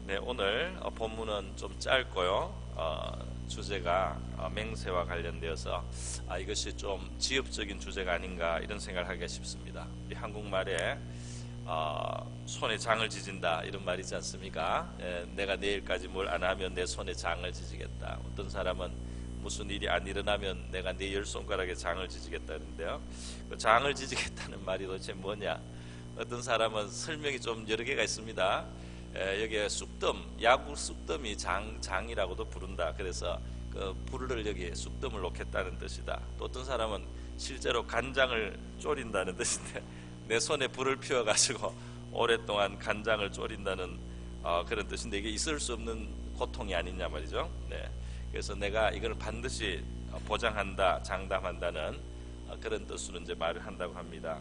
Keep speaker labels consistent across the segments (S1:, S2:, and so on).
S1: 네, 오늘 본문은 좀 짧고요. 주제가 맹세와 관련되어서 이것이 좀 지엽적인 주제가 아닌가 이런 생각을 하기가 쉽습니다. 우리 한국말에 손에 장을 지진다 이런 말이 있지 않습니까? 내가 내일까지 뭘 안 하면 내 손에 장을 지지겠다. 어떤 사람은 무슨 일이 안 일어나면 내가 내 열 손가락에 장을 지지겠다는데요. 그 장을 지지겠다는 말이 도대체 뭐냐? 어떤 사람은 설명이 좀 여러 개가 있습니다. 여기에 쑥뜸, 야구 쑥뜸이 장이라고도 부른다. 그래서 그 불을 여기에 쑥뜸을 놓겠다는 뜻이다. 또 어떤 사람은 실제로 간장을 졸인다는 뜻인데 내 손에 불을 피워가지고 오랫동안 간장을 졸인다는 그런 뜻인데 이게 있을 수 없는 고통이 아니냐 말이죠. 네. 그래서 내가 이걸 반드시 보장한다, 장담한다는 그런 뜻으로 이제 말을 한다고 합니다.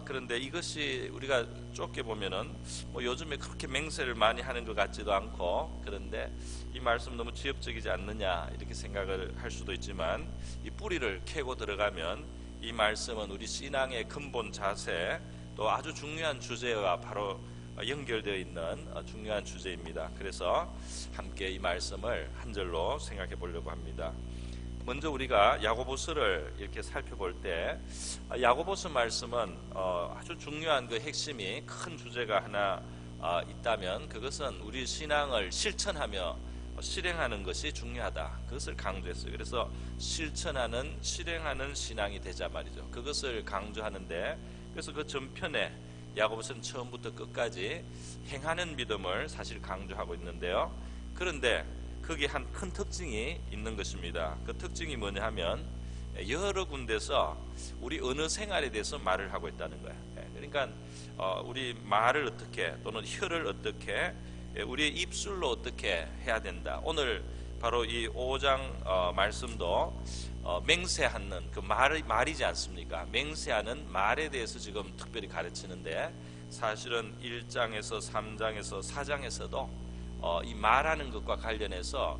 S1: 그런데 이것이 우리가 좁게 보면은 뭐 요즘에 그렇게 맹세를 많이 하는 것 같지도 않고, 그런데 이 말씀 너무 지엽적이지 않느냐 이렇게 생각을 할 수도 있지만, 이 뿌리를 캐고 들어가면 이 말씀은 우리 신앙의 근본 자세, 또 아주 중요한 주제와 바로 연결되어 있는 중요한 주제입니다. 그래서 함께 이 말씀을 한 절로 생각해 보려고 합니다. 먼저 우리가 야고보서를 이렇게 살펴볼 때 야고보서 말씀은 아주 중요한 그 핵심이, 큰 주제가 하나 있다면 그것은 우리 신앙을 실천하며 실행하는 것이 중요하다. 그것을 강조했어요. 그래서 실천하는, 실행하는 신앙이 되자 말이죠. 그것을 강조하는데, 그래서 그 전편에 야고보서는 처음부터 끝까지 행하는 믿음을 사실 강조하고 있는데요. 그런데 거기에 한 큰 특징이 있는 것입니다. 그 특징이 뭐냐 하면 여러 군데서 우리 언어 생활에 대해서 말을 하고 있다는 거예요. 그러니까 우리 말을 어떻게, 또는 혀를 어떻게, 우리의 입술로 어떻게 해야 된다. 오늘 바로 이 5장 말씀도 맹세하는 그 말이지 않습니까? 맹세하는 말에 대해서 지금 특별히 가르치는데, 사실은 1장에서 3장에서 4장에서도 이 말하는 것과 관련해서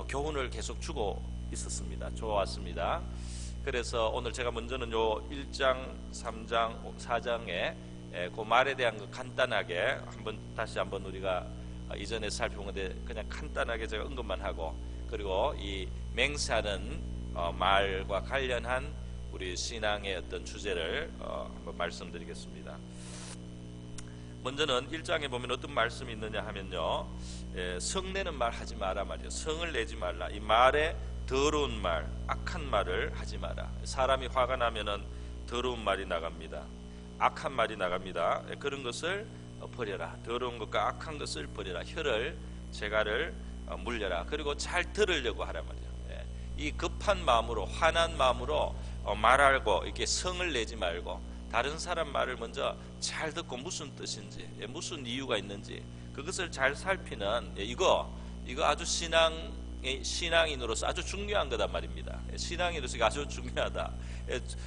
S1: 교훈을 계속 주고 있었습니다. 좋았습니다. 그래서 오늘 제가 먼저는 요 1장, 3장, 4장에 그 말에 대한 거 간단하게 다시 한번 우리가 이전에 살펴본 건데 그냥 간단하게 제가 언급만 하고, 그리고 이 맹세하는 말과 관련한 우리 신앙의 어떤 주제를 한번 말씀드리겠습니다. 먼저는 1장에 보면 어떤 말씀이 있느냐 하면요, 성내는 말 하지 마라 말이에요. 성을 내지 말라. 이 말에 더러운 말, 악한 말을 하지 마라. 사람이 화가 나면은 더러운 말이 나갑니다. 악한 말이 나갑니다. 그런 것을 버려라. 더러운 것과 악한 것을 버려라. 혀를, 재갈을 물려라. 그리고 잘 들으려고 하라 말이에요. 이 급한 마음으로, 화난 마음으로 말하고 이렇게 성을 내지 말고, 다른 사람 말을 먼저 잘 듣고 무슨 뜻인지, 무슨 이유가 있는지 그것을 잘 살피는, 이거 아주 신앙인으로서 아주 중요한 거단 말입니다. 신앙인으로서 아주 중요하다.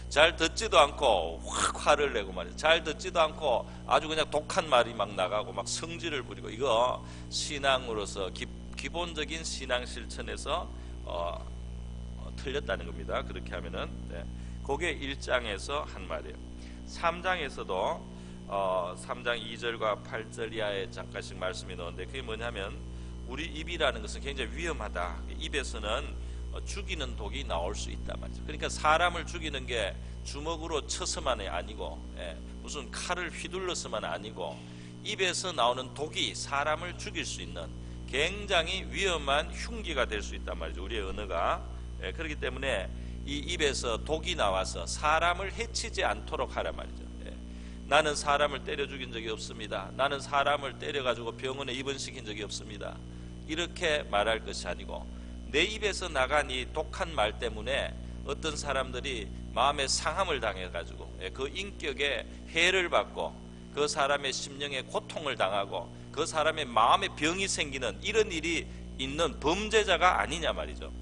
S1: 잘 듣지도 않고 확 화를 내고 말이죠. 잘 듣지도 않고 아주 그냥 독한 말이 막 나가고 막 성질을 부리고, 이거 신앙으로서 기본적인 신앙 실천에서 틀렸다는 겁니다. 그렇게 하면은 그게 1장에서 한 말이에요. 3장에서도 3장 2절과 8절 이하에 잠깐씩 말씀이 나오는데, 그게 뭐냐면 우리 입이라는 것은 굉장히 위험하다. 입에서는 죽이는 독이 나올 수 있다 말이죠. 그러니까 사람을 죽이는 게 주먹으로 쳐서만이 아니고, 무슨 칼을 휘둘러서만 아니고, 입에서 나오는 독이 사람을 죽일 수 있는 굉장히 위험한 흉기가 될 수 있단 말이죠. 우리의 언어가. 그렇기 때문에 이 입에서 독이 나와서 사람을 해치지 않도록 하라 말이죠. 나는 사람을 때려 죽인 적이 없습니다. 나는 사람을 때려가지고 병원에 입원시킨 적이 없습니다. 이렇게 말할 것이 아니고, 내 입에서 나간 이 독한 말 때문에 어떤 사람들이 마음의 상함을 당해가지고 그 인격에 해를 받고, 그 사람의 심령에 고통을 당하고, 그 사람의 마음에 병이 생기는 이런 일이 있는 범죄자가 아니냐 말이죠.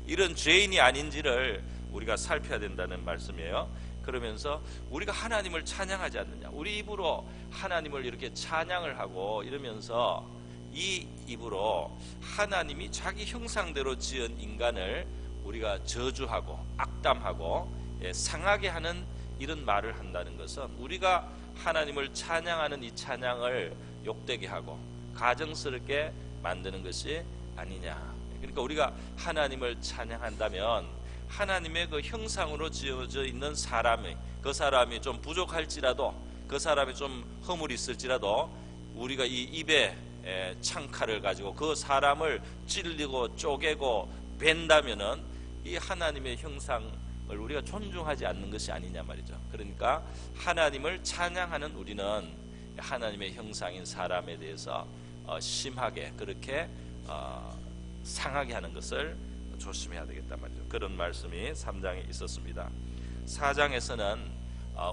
S1: 이런 죄인이 아닌지를 우리가 살펴야 된다는 말씀이에요. 그러면서 우리가 하나님을 찬양하지 않느냐, 우리 입으로 하나님을 이렇게 찬양을 하고 이러면서 이 입으로 하나님이 자기 형상대로 지은 인간을 우리가 저주하고 악담하고 상하게 하는 이런 말을 한다는 것은, 우리가 하나님을 찬양하는 이 찬양을 욕되게 하고, 가정스럽게 만드는 것이 아니냐. 그러니까 우리가 하나님을 찬양한다면 하나님의 그 형상으로 지어져 있는 사람이, 그 사람이 좀 부족할지라도, 그 사람이 좀 허물이 있을지라도 우리가 이 입에 창칼을 가지고 그 사람을 찔리고 쪼개고 벤다면은 이 하나님의 형상을 우리가 존중하지 않는 것이 아니냐 말이죠. 그러니까 하나님을 찬양하는 우리는 하나님의 형상인 사람에 대해서 심하게 그렇게 상하게 하는 것을 조심해야 되겠단 말이죠. 그런 말씀이 3장에 있었습니다. 4장에서는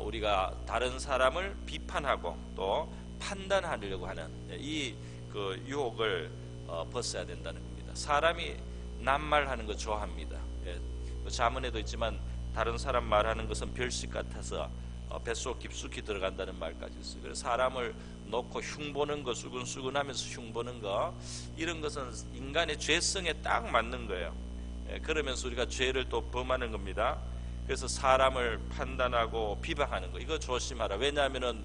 S1: 우리가 다른 사람을 비판하고 또 판단하려고 하는 이 그 유혹을 벗어야 된다는 겁니다. 사람이 낱말하는 거 좋아합니다. 자문에도 있지만 다른 사람 말하는 것은 별식 같아서 뱃속 깊숙이 들어간다는 말까지 있어요. 그래서 사람을 놓고 흉보는 거, 수근수근하면서 흉보는 거, 이런 것은 인간의 죄성에 딱 맞는 거예요. 그러면서 우리가 죄를 또 범하는 겁니다. 그래서 사람을 판단하고 비방하는 거, 이거 조심하라. 왜냐하면은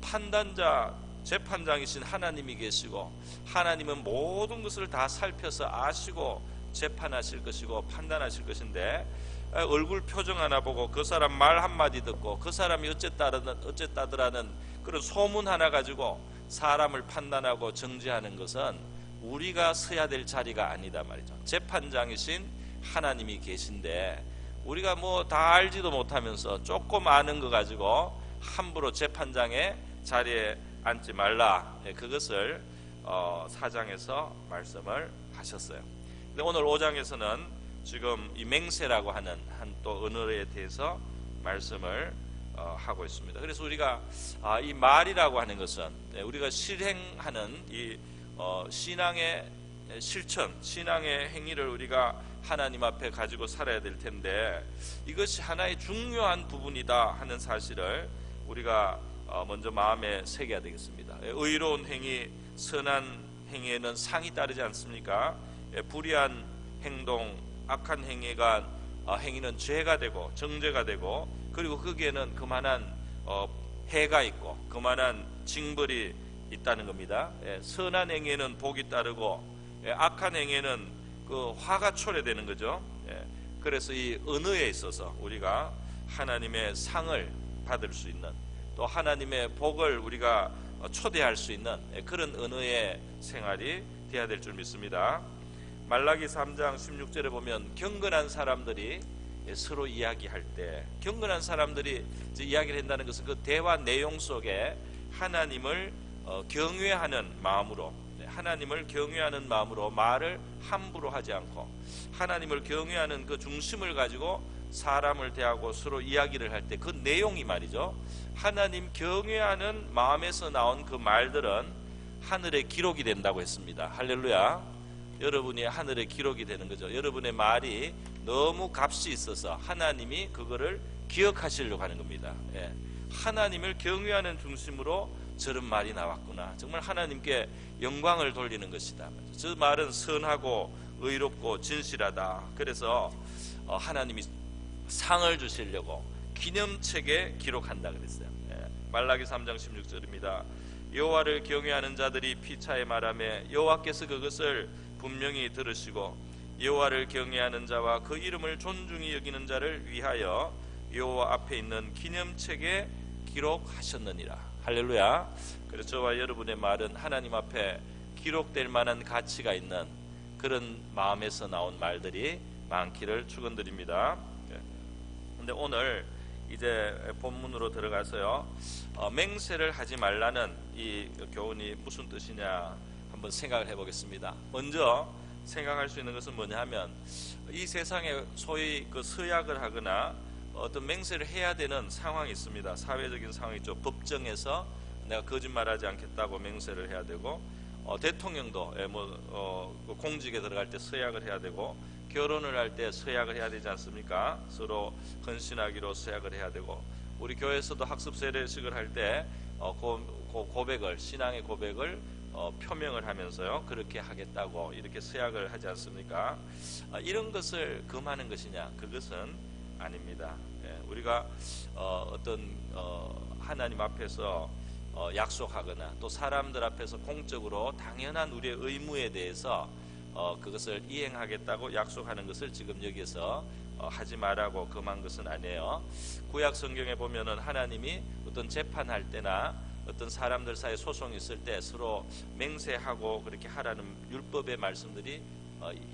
S1: 판단자, 재판장이신 하나님이 계시고 하나님은 모든 것을 다 살펴서 아시고 재판하실 것이고 판단하실 것인데, 얼굴 표정 하나 보고 그 사람 말 한마디 듣고 그 사람이 어쨌다더라는 그런 소문 하나 가지고 사람을 판단하고 정죄하는 것은 우리가 서야 될 자리가 아니다 말이죠. 재판장이신 하나님이 계신데 우리가 뭐 다 알지도 못하면서 조금 아는 거 가지고 함부로 재판장의 자리에 앉지 말라. 그것을 4장에서 말씀을 하셨어요. 근데 오늘 5장에서는 지금 이 맹세라고 하는 한 또 언어에 대해서 말씀을 하고 있습니다. 그래서 우리가 이 말이라고 하는 것은 우리가 실행하는 이 신앙의 실천, 신앙의 행위를 우리가 하나님 앞에 가지고 살아야 될 텐데, 이것이 하나의 중요한 부분이다 하는 사실을 우리가 먼저 마음에 새겨야 되겠습니다. 의로운 행위, 선한 행위에는 상이 따르지 않습니까? 불의한 행동, 악한 행위는 죄가 되고 정죄가 되고, 그리고 거기에는 그만한 해가 있고 그만한 징벌이 있다는 겁니다. 선한 행위에는 복이 따르고 악한 행위에는 그 화가 초래되는 거죠. 그래서 이 언어에 있어서 우리가 하나님의 상을 받을 수 있는, 또 하나님의 복을 우리가 초대할 수 있는 그런 언어의 생활이 되어야 될 줄 믿습니다. 말라기 3장 16절에 보면 경건한 사람들이 서로 이야기할 때, 경건한 사람들이 이야기를 한다는 것은 그 대화 내용 속에 하나님을 경외하는 마음으로, 하나님을 경외하는 마음으로 말을 함부로 하지 않고 하나님을 경외하는 그 중심을 가지고 사람을 대하고 서로 이야기를 할 때 그 내용이 말이죠, 하나님 경외하는 마음에서 나온 그 말들은 하늘에 기록이 된다고 했습니다. 할렐루야. 여러분이 하늘에 기록이 되는 거죠. 여러분의 말이 너무 값이 있어서 하나님이 그거를 기억하시려고 하는 겁니다. 하나님을 경외하는 중심으로 저런 말이 나왔구나, 정말 하나님께 영광을 돌리는 것이다. 저 말은 선하고 의롭고 진실하다. 그래서 하나님이 상을 주시려고 기념책에 기록한다 그랬어요. 말라기 3장 16절입니다. 여호와를 경외하는 자들이 피차에 말하며 여호와께서 그것을 분명히 들으시고 여호와를 경외하는 자와 그 이름을 존중히 여기는 자를 위하여 여호와 앞에 있는 기념책에 기록하셨느니라. 할렐루야. 그래서 저와 여러분의 말은 하나님 앞에 기록될 만한 가치가 있는 그런 마음에서 나온 말들이 많기를 축원드립니다. 근데 오늘 이제 본문으로 들어가서요, 맹세를 하지 말라는 이 교훈이 무슨 뜻이냐 한번 생각을 해보겠습니다. 먼저 생각할 수 있는 것은 뭐냐 하면, 이 세상에 소위 그 서약을 하거나 어떤 맹세를 해야 되는 상황이 있습니다. 사회적인 상황이죠. 법정에서 내가 거짓말하지 않겠다고 맹세를 해야 되고, 대통령도 공직에 들어갈 때 서약을 해야 되고, 결혼을 할 때 서약을 해야 되지 않습니까? 서로 헌신하기로 서약을 해야 되고, 우리 교회에서도 학습 세례식을 할 때 고백을, 신앙의 고백을 표명을 하면서요, 그렇게 하겠다고 이렇게 서약을 하지 않습니까? 이런 것을 금하는 것이냐? 그것은 아닙니다. 우리가 어떤 하나님 앞에서 약속하거나 또 사람들 앞에서 공적으로 당연한 우리의 의무에 대해서 그것을 이행하겠다고 약속하는 것을 지금 여기에서 하지 말라고 금한 것은 아니에요. 구약 성경에 보면은 하나님이 어떤 재판할 때나 어떤 사람들 사이에 소송이 있을 때 서로 맹세하고 그렇게 하라는 율법의 말씀들이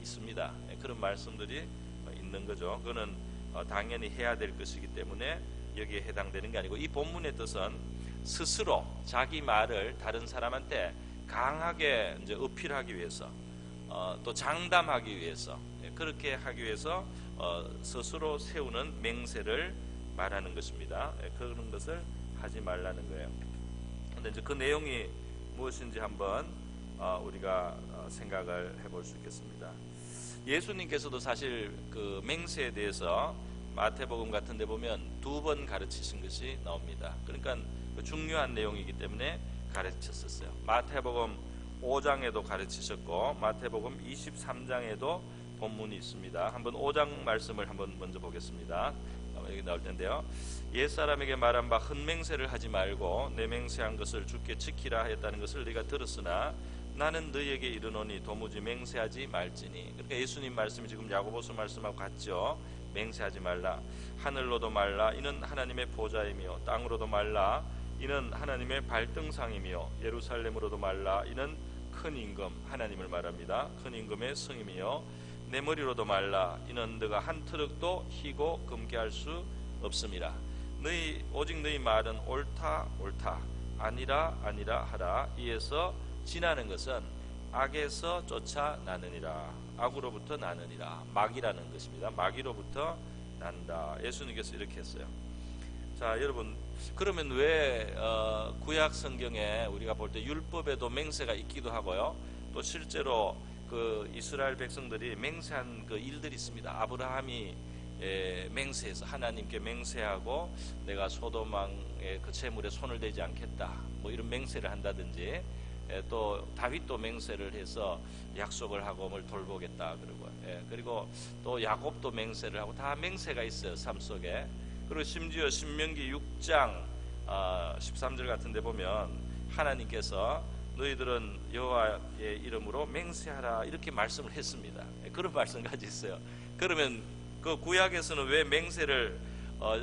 S1: 있습니다. 그런 말씀들이 있는 거죠. 그거는 당연히 해야 될 것이기 때문에 여기에 해당되는 게 아니고, 이 본문의 뜻은 스스로 자기 말을 다른 사람한테 강하게 이제 어필하기 위해서 또 장담하기 위해서, 그렇게 하기 위해서 스스로 세우는 맹세를 말하는 것입니다. 그런 것을 하지 말라는 거예요. 근데 이제 그 내용이 무엇인지 한번 우리가 생각을 해볼 수 있겠습니다. 예수님께서도 사실 그 맹세에 대해서 마태복음 같은 데 보면 2번 가르치신 것이 나옵니다. 그러니까 중요한 내용이기 때문에 가르쳤었어요. 마태복음 5장에도 가르치셨고 마태복음 23장에도 본문이 있습니다. 한번 5장 말씀을 한번 먼저 보겠습니다. 여기 나올 텐데요. 옛사람에게 말한 바 헛맹세를 하지 말고 내 맹세한 것을 주께 지키라 하였다는 것을 네가 들었으나 나는 너희에게 이르노니 도무지 맹세하지 말지니. 그러니까 예수님 말씀이 지금 야고보서 말씀하고 같죠. 맹세하지 말라. 하늘로도 말라. 이는 하나님의 보좌이며 땅으로도 말라. 이는 하나님의 발등상이며 예루살렘으로도 말라. 이는 큰 임금, 하나님을 말합니다. 큰 임금의 성임이요 내 머리로도 말라. 이는 너가 한 트럭도 희고 금게 할 수 없음이라. 오직 너희 말은 옳다 옳다 아니라 아니라 하라. 이에서 지나는 것은 악에서 쫓아나느니라. 악으로부터 나느니라. 마귀라는 것입니다. 마귀로부터 난다. 예수님께서 이렇게 했어요. 자, 여러분, 그러면 왜 구약 성경에 우리가 볼 때 율법에도 맹세가 있기도 하고요, 또 실제로 그 이스라엘 백성들이 맹세한 그 일들이 있습니다. 아브라함이 맹세해서 하나님께 맹세하고 내가 소돔왕의 그 재물에 손을 대지 않겠다, 뭐 이런 맹세를 한다든지, 또 다윗도 맹세를 해서 약속을 하고 뭘 돌보겠다 그러고, 그리고 또 야곱도 맹세를 하고, 다 맹세가 있어요, 삶 속에. 그리고 심지어 신명기 6장 13절 같은 데 보면 하나님께서 너희들은 여호와의 이름으로 맹세하라 이렇게 말씀을 했습니다. 그런 말씀까지 있어요. 그러면 그 구약에서는 왜 맹세를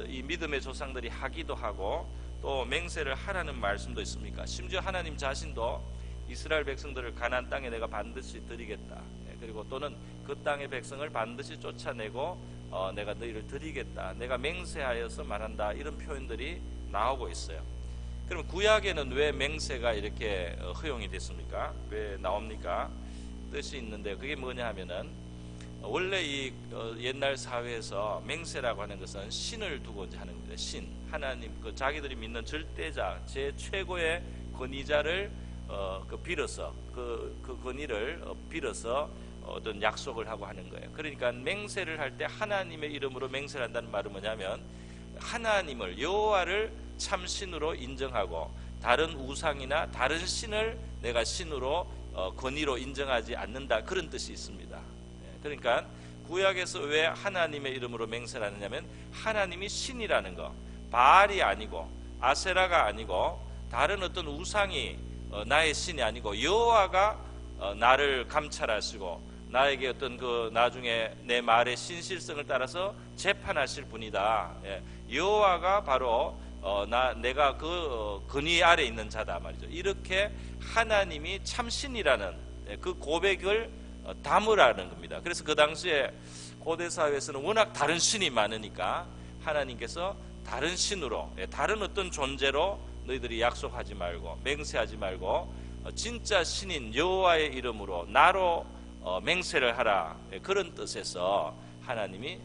S1: 이 믿음의 조상들이 하기도 하고 또 맹세를 하라는 말씀도 있습니까? 심지어 하나님 자신도 이스라엘 백성들을 가나안 땅에 내가 반드시 드리겠다, 그리고 또는 그 땅의 백성을 반드시 쫓아내고 내가 너희를 드리겠다, 내가 맹세하여서 말한다, 이런 표현들이 나오고 있어요. 그럼 구약에는 왜 맹세가 이렇게 허용이 됐습니까? 왜 나옵니까? 뜻이 있는데 그게 뭐냐 하면은, 원래 이 옛날 사회에서 맹세라고 하는 것은 신을 두고 이제 하는 겁니다. 신, 하나님, 그 자기들이 믿는 절대자, 제 최고의 권위자를 빌어서 그 권위를 빌어서 어떤 약속을 하고 하는 거예요. 그러니까 맹세를 할 때 하나님의 이름으로 맹세를 한다는 말은 뭐냐면, 하나님을, 여호와를 참 신으로 인정하고 다른 우상이나 다른 신을 내가 신으로 권위로 인정하지 않는다, 그런 뜻이 있습니다. 그러니까 구약에서 왜 하나님의 이름으로 맹세를 하느냐면, 하나님이 신이라는 거, 바알이 아니고 아세라가 아니고 다른 어떤 우상이 나의 신이 아니고 여호와가 나를 감찰하시고 나에게 어떤 그 나중에 내 말의 신실성을 따라서 재판하실 분이다. 여호와가 바로 내가 그 권위 아래 있는 자다 말이죠. 이렇게 하나님이 참신이라는 그 고백을 담으라는 겁니다. 그래서 그 당시에 고대 사회에서는 워낙 다른 신이 많으니까 하나님께서 다른 신으로, 다른 어떤 존재로 너희들이 약속하지 말고 맹세하지 말고 진짜 신인 여호와의 이름으로 나로 맹세를 하라, 그런 뜻에서 하나님이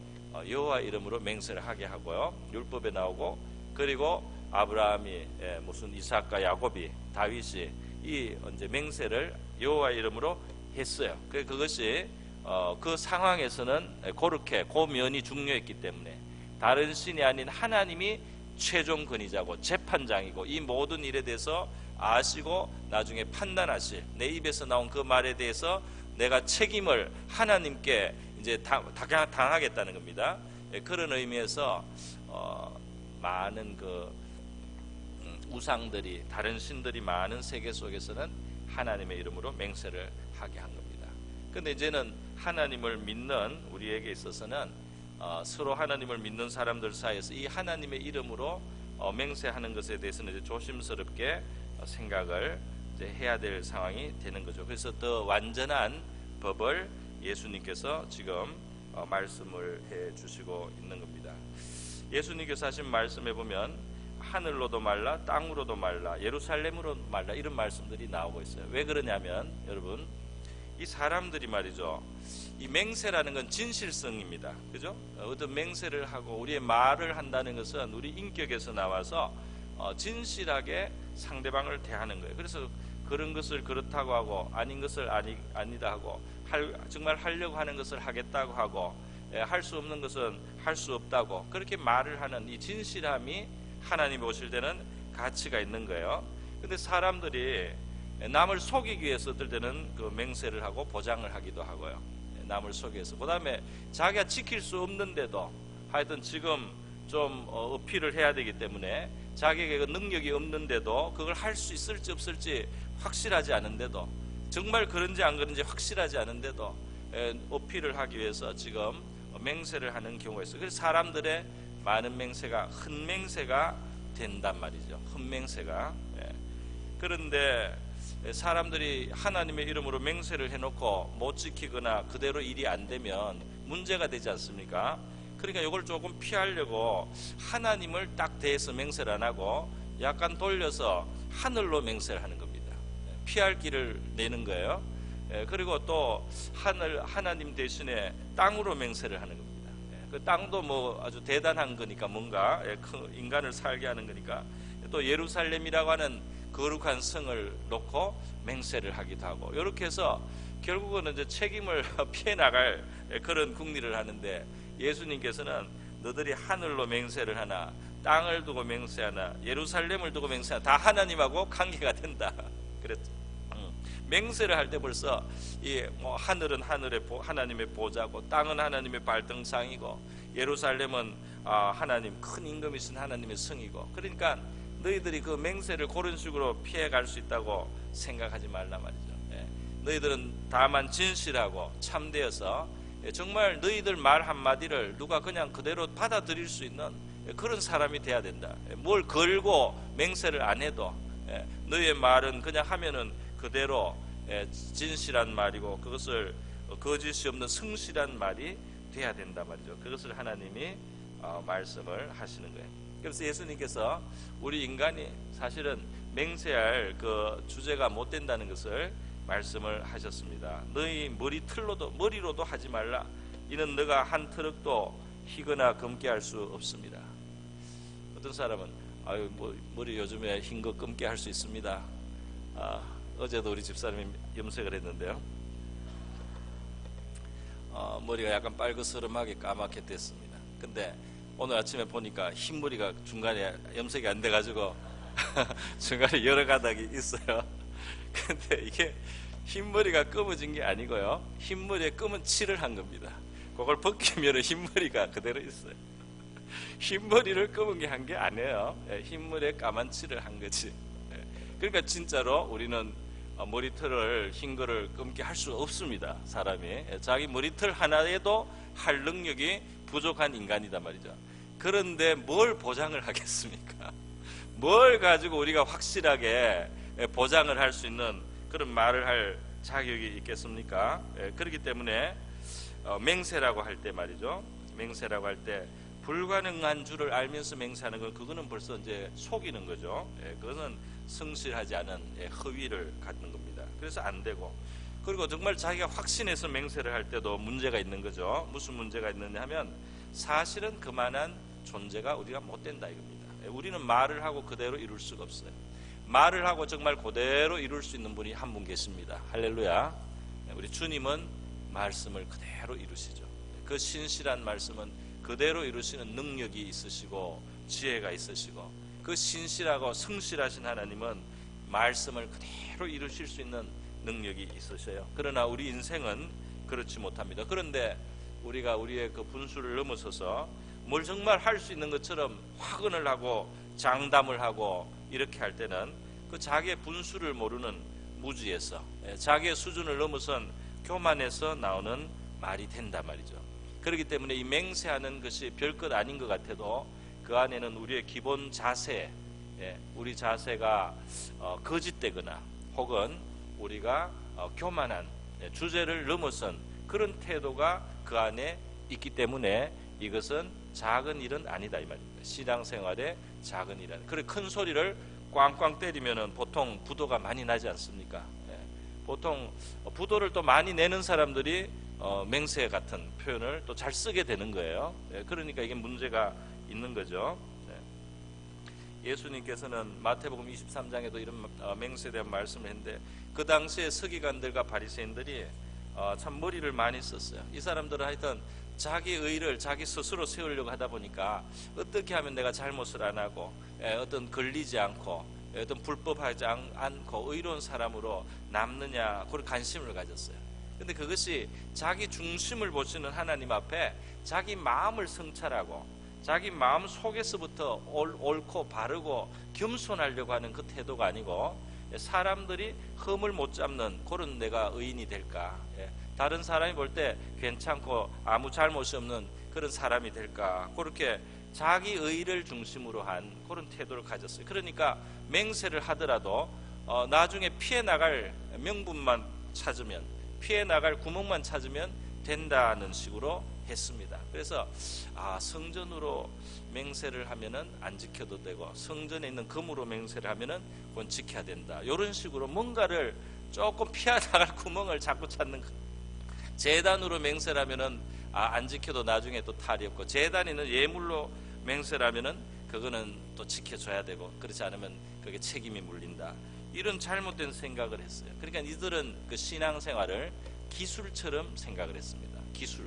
S1: 여호와 이름으로 맹세를 하게 하고요, 율법에 나오고, 그리고 아브라함이 무슨 이삭과 야곱이, 다윗이 이 이제 맹세를 여호와 이름으로 했어요. 그것이 그 상황에서는 그렇게 그 면이 중요했기 때문에 다른 신이 아닌 하나님이 최종 권위자고 재판장이고 이 모든 일에 대해서 아시고 나중에 판단하실, 내 입에서 나온 그 말에 대해서 내가 책임을 하나님께 이제 당하겠다는 겁니다. 그런 의미에서 많은 그 우상들이, 다른 신들이 많은 세계 속에서는 하나님의 이름으로 맹세를 하게 한 겁니다. 근데 이제는 하나님을 믿는 우리에게 있어서는 서로 하나님을 믿는 사람들 사이에서 이 하나님의 이름으로 맹세하는 것에 대해서는 이제 조심스럽게 생각을 이제 해야 될 상황이 되는 거죠. 그래서 더 완전한 법을 예수님께서 지금 말씀을 해 주시고 있는 겁니다. 예수님께서 하신 말씀에 보면 하늘로도 말라, 땅으로도 말라, 예루살렘으로 말라, 이런 말씀들이 나오고 있어요. 왜 그러냐면 여러분, 이 사람들이 말이죠, 이 맹세라는 건 진실성입니다. 그죠? 어떤 맹세를 하고 우리의 말을 한다는 것은 우리 인격에서 나와서 진실하게 상대방을 대하는 거예요. 그래서 그런 것을 그렇다고 하고 아닌 것을 아니다 하고 정말 하려고 하는 것을 하겠다고 하고 할 수 없는 것은 할 수 없다고 그렇게 말을 하는 이 진실함이 하나님이 오실 때는 가치가 있는 거예요. 근데 사람들이 남을 속이기 위해서 어떨 때는 그 맹세를 하고 보장을 하기도 하고요. 남을 속이기 위해서. 그 다음에 자기가 지킬 수 없는데도 하여튼 지금 좀 어필을 해야 되기 때문에 자기에게 그 능력이 없는데도 그걸 할 수 있을지 없을지 확실하지 않은데도, 정말 그런지 안 그런지 확실하지 않은데도 어필을 하기 위해서 지금 맹세를 하는 경우가 있어요. 그래서 사람들의 많은 맹세가 흠맹세가 된단 말이죠. 흠맹세가. 그런데 사람들이 하나님의 이름으로 맹세를 해놓고 못 지키거나 그대로 일이 안 되면 문제가 되지 않습니까? 그러니까 이걸 조금 피하려고 하나님을 딱 대해서 맹세를 안 하고 약간 돌려서 하늘로 맹세를 하는 겁니다. 피할 길을 내는 거예요. 그리고 또 하나님 대신에 땅으로 맹세를 하는 겁니다. 그 땅도 뭐 아주 대단한 거니까, 뭔가 인간을 살게 하는 거니까, 또 예루살렘이라고 하는 거룩한 성을 놓고 맹세를 하기도 하고, 이렇게 해서 결국은 이제 책임을 피해 나갈 그런 국리를 하는데, 예수님께서는 너들이 하늘로 맹세를 하나, 땅을 두고 맹세하나, 예루살렘을 두고 맹세하나 다 하나님하고 관계가 된다 그랬죠. 맹세를 할 때 벌써 이 하늘은 하나님의 보좌고, 땅은 하나님의 발등상이고, 예루살렘은 하나님 큰 임금이신 하나님의 성이고, 그러니까 너희들이 그 맹세를 그런 식으로 피해갈 수 있다고 생각하지 말라 말이죠. 너희들은 다만 진실하고 참되어서 정말 너희들 말 한마디를 누가 그냥 그대로 받아들일 수 있는 그런 사람이 돼야 된다. 뭘 걸고 맹세를 안 해도 너희의 말은 그냥 하면은 그대로 진실한 말이고, 그것을 거짓이 없는 성실한 말이 돼야 된다 말이죠. 그것을 하나님이 말씀을 하시는 거예요. 그래서 예수님께서 우리 인간이 사실은 맹세할 그 주제가 못 된다는 것을 말씀을 하셨습니다. 너희 머리로도 하지 말라. 이는 너가 한 트럭도 희거나 검게 할 수 없습니다. 어떤 사람은 머리 요즘에 흰 거 검게 할 수 있습니다. 어제도 우리 집사람이 염색을 했는데요, 머리가 약간 빨그스름하게 까맣게 됐습니다. 근데 오늘 아침에 보니까 흰머리가 중간에 염색이 안 돼가지고 중간에 여러 가닥이 있어요. 근데 이게 흰머리가 검어진 게 아니고요, 흰머리에 검은 칠을 한 겁니다. 그걸 벗기면 흰머리가 그대로 있어요. 흰머리를 검은 게 한 게 아니에요. 흰머리에 까만 칠을 한 거지. 그러니까 진짜로 우리는 머리털을 흰 거를 검게 할 수 없습니다. 사람이 자기 머리털 하나에도 할 능력이 부족한 인간이다 말이죠. 그런데 뭘 보장을 하겠습니까? 뭘 가지고 우리가 확실하게 보장을 할 수 있는 그런 말을 할 자격이 있겠습니까? 그렇기 때문에 맹세라고 할 때 말이죠, 맹세라고 할 때 불가능한 줄을 알면서 맹세하는 건, 그거는 벌써 이제 속이는 거죠. 그것은 성실하지 않은 허위를 갖는 겁니다. 그래서 안 되고, 그리고 정말 자기가 확신해서 맹세를 할 때도 문제가 있는 거죠. 무슨 문제가 있느냐 하면, 사실은 그만한 존재가 우리가 못 된다 이겁니다. 우리는 말을 하고 그대로 이룰 수가 없어요. 말을 하고 정말 그대로 이룰 수 있는 분이 한 분 계십니다. 할렐루야. 우리 주님은 말씀을 그대로 이루시죠. 그 신실한 말씀은 그대로 이루시는 능력이 있으시고 지혜가 있으시고, 그 신실하고 성실하신 하나님은 말씀을 그대로 이루실 수 있는 능력이 있으셔요. 그러나 우리 인생은 그렇지 못합니다. 그런데 우리가 우리의 그 분수를 넘어서서 뭘 정말 할 수 있는 것처럼 확언을 하고 장담을 하고 이렇게 할 때는 그 자기의 분수를 모르는 무지에서, 자기의 수준을 넘어선 교만에서 나오는 말이 된단 말이죠. 그렇기 때문에 이 맹세하는 것이 별것 아닌 것 같아도 그 안에는 우리의 기본 자세, 우리 자세가 거짓되거나 혹은 우리가 교만한, 주제를 넘어선 그런 태도가 그 안에 있기 때문에 이것은 작은 일은 아니다 이 말입니다. 신앙생활의 작은 일은. 그래 큰 소리를 꽝꽝 때리면은 보통 부도가 많이 나지 않습니까? 보통 부도를 또 많이 내는 사람들이 맹세 같은 표현을 또 잘 쓰게 되는 거예요. 그러니까 이게 문제가 있는 거죠. 예수님께서는 마태복음 23장에도 이런 맹세에 대한 말씀을 했는데 그 당시에 서기관들과 바리새인들이 참 머리를 많이 썼어요. 이 사람들은 하여튼 자기 의를 자기 스스로 세우려고 하다 보니까 어떻게 하면 내가 잘못을 안 하고 어떤 걸리지 않고 어떤 불법하지 않고 의로운 사람으로 남느냐 그런 관심을 가졌어요. 근데 그것이 자기 중심을 보시는 하나님 앞에 자기 마음을 성찰하고 자기 마음 속에서부터 옳고 바르고 겸손하려고 하는 그 태도가 아니고 사람들이 흠을 못 잡는 그런 내가 의인이 될까, 다른 사람이 볼 때 괜찮고 아무 잘못이 없는 그런 사람이 될까, 그렇게 자기 의를 중심으로 한 그런 태도를 가졌어요. 그러니까 맹세를 하더라도 나중에 피해 나갈 명분만 찾으면, 피해 나갈 구멍만 찾으면 된다는 식으로 했습니다. 그래서 성전으로 맹세를 하면은 안 지켜도 되고 성전에 있는 금으로 맹세를 하면은 그건 지켜야 된다. 이런 식으로 뭔가를 조금 피해 나갈 구멍을 자꾸 찾는 거. 제단으로 맹세를 하면은 안 지켜도 나중에 또 탈이 없고, 제단에 있는 예물로 맹세를 하면은 그거는 또 지켜줘야 되고, 그렇지 않으면 그게 책임이 물린다. 이런 잘못된 생각을 했어요. 그러니까 이들은 그 신앙생활을 기술처럼 생각을 했습니다. 기술.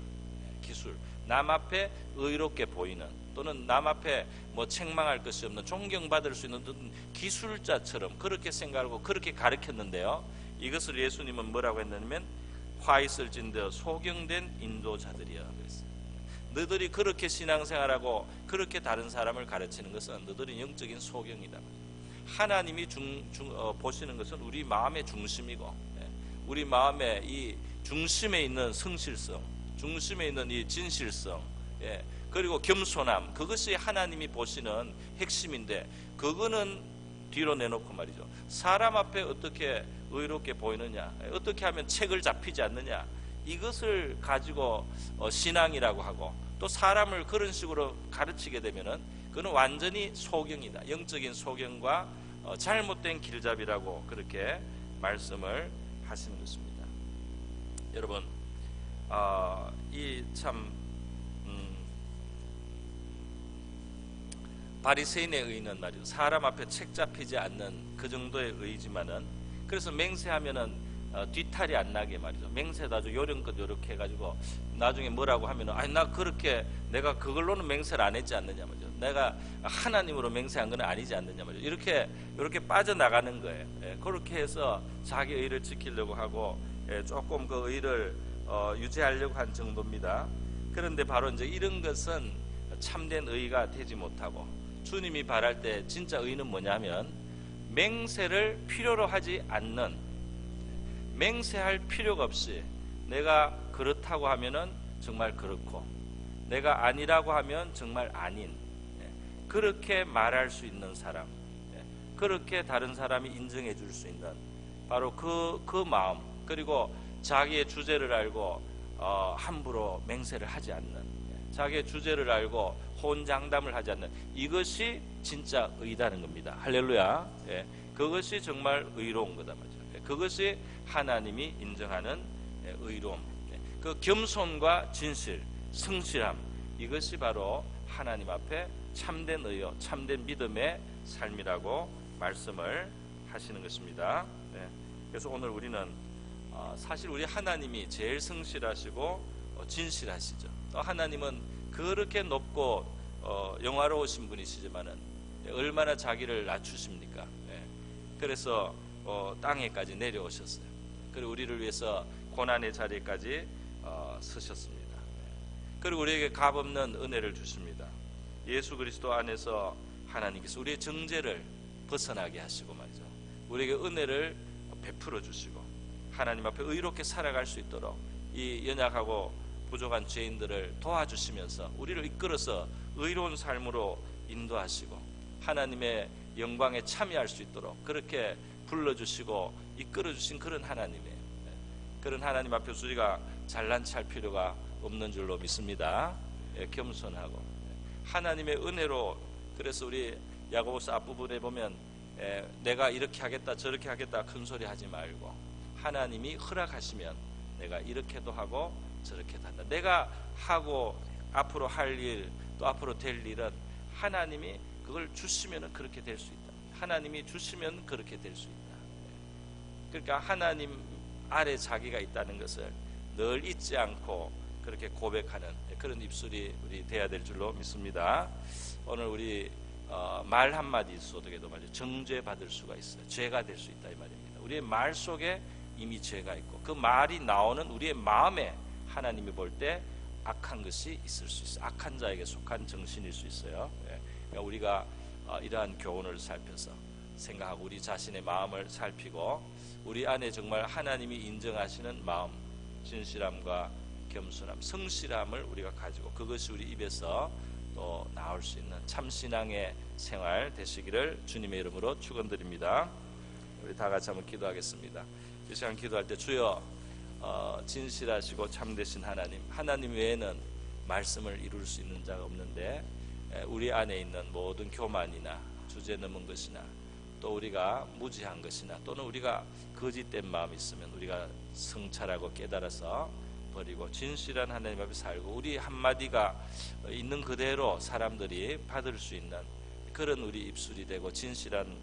S1: 남 앞에 의롭게 보이는, 또는 남 앞에 뭐 책망할 것이 없는, 존경받을 수 있는 기술자처럼 그렇게 생각하고 그렇게 가르쳤는데요. 이것을 예수님은 뭐라고 했냐면 화 있을진저 소경된 인도자들이야 그랬어요. 너희들이 그렇게 신앙생활하고 그렇게 다른 사람을 가르치는 것은 너희들이 영적인 소경이다. 하나님이 보시는 것은 우리 마음의 중심이고, 우리 마음의 이 중심에 있는 성실성, 중심에 있는 이 진실성, 그리고 겸손함, 그것이 하나님이 보시는 핵심인데, 그거는 뒤로 내놓고 말이죠. 사람 앞에 어떻게 의롭게 보이느냐, 어떻게 하면 책을 잡히지 않느냐, 이것을 가지고 신앙이라고 하고 또 사람을 그런 식으로 가르치게 되면은 그는 완전히 소경이다. 영적인 소경과 잘못된 길잡이라고 그렇게 말씀을 하시는 것입니다. 여러분, 이 참 바리새인의 의는 말이죠. 사람 앞에 책 잡히지 않는 그 정도의 의지만은, 그래서 맹세하면은 뒤탈이 안 나게 말이죠. 맹세도 아주 요령껏 요렇게 해가지고 나중에 뭐라고 하면은 나 그렇게 내가 그걸로는 맹세를 안 했지 않느냐 말이죠. 내가 하나님으로 맹세한 건 아니지 않느냐 말이죠. 이렇게 빠져나가는 거예요. 그렇게 해서 자기 의를 지키려고 하고 조금 그 의를 유지하려고 한 정도입니다. 그런데 바로 이제 이런 것은 참된 의가 되지 못하고, 주님이 바랄 때 진짜 의는 뭐냐면 맹세를 필요로 하지 않는, 맹세할 필요가 없이 내가 그렇다고 하면은 정말 그렇고 내가 아니라고 하면 정말 아닌, 그렇게 말할 수 있는 사람, 그렇게 다른 사람이 인정해 줄 수 있는 바로 그 마음, 그리고 자기의 주제를 알고 함부로 맹세를 하지 않는, 자기의 주제를 알고 혼장담을 하지 않는, 이것이 진짜 의다는 겁니다. 할렐루야. 그것이 정말 의로운 거다 말이죠. 그것이 하나님이 인정하는 의로움, 그 겸손과 진실, 성실함, 이것이 바로 하나님 앞에 참된 의요, 참된 믿음의 삶이라고 말씀을 하시는 것입니다. 그래서 오늘 우리는 사실 우리 하나님이 제일 성실하시고 진실하시죠. 또 하나님은 그렇게 높고 영화로우신 분이시지만은 얼마나 자기를 낮추십니까? 그래서 땅에까지 내려오셨어요. 그리고 우리를 위해서 고난의 자리까지 서셨습니다. 그리고 우리에게 값없는 은혜를 주십니다. 예수 그리스도 안에서 하나님께서 우리의 정죄를 벗어나게 하시고 말이죠. 우리에게 은혜를 베풀어 주시고 하나님 앞에 의롭게 살아갈 수 있도록 이 연약하고 부족한 죄인들을 도와주시면서 우리를 이끌어서 의로운 삶으로 인도하시고 하나님의 영광에 참여할 수 있도록 그렇게 불러주시고 이끌어주신 그런 하나님이에요. 그런 하나님 앞에서 우리가 잘난 체할 필요가 없는 줄로 믿습니다. 겸손하고 하나님의 은혜로. 그래서 우리 야고보서 앞부분에 보면 내가 이렇게 하겠다 저렇게 하겠다 큰소리 하지 말고 하나님이 허락하시면 내가 이렇게도 하고 저렇게도 한다. 내가 하고 앞으로 할 일 또 앞으로 될 일은 하나님이 그걸 주시면 그렇게 될 수 있다. 하나님이 주시면 그렇게 될 수 있다. 그러니까 하나님 아래 자기가 있다는 것을 늘 잊지 않고 그렇게 고백하는 그런 입술이 우리 돼야 될 줄로 믿습니다. 오늘 우리 말 한마디 있어도 말이죠. 정죄받을 수가 있어요. 죄가 될 수 있다 이 말입니다. 우리의 말 속에 이미 죄가 있고 그 말이 나오는 우리의 마음에 하나님이 볼 때 악한 것이 있을 수 있어요. 악한 자에게 속한 정신일 수 있어요. 그러니까 우리가 이러한 교훈을 살펴서 생각하고 우리 자신의 마음을 살피고 우리 안에 정말 하나님이 인정하시는 마음, 진실함과 겸손함, 성실함을 우리가 가지고 그것이 우리 입에서 또 나올 수 있는 참신앙의 생활 되시기를 주님의 이름으로 축원드립니다. 우리 다 같이 한번 기도하겠습니다. 이 시간 기도할 때 주여 진실하시고 참되신 하나님 외에는 말씀을 이룰 수 있는 자가 없는데 우리 안에 있는 모든 교만이나 주제 넘은 것이나 또 우리가 무지한 것이나 또는 우리가 거짓된 마음이 있으면 우리가 성찰하고 깨달아서 버리고 진실한 하나님 앞에 살고 우리 한마디가 있는 그대로 사람들이 받을 수 있는 그런 우리 입술이 되고 진실한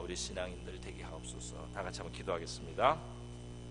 S1: 우리 신앙인들이 되게 하옵소서. 다 같이 한번 기도하겠습니다.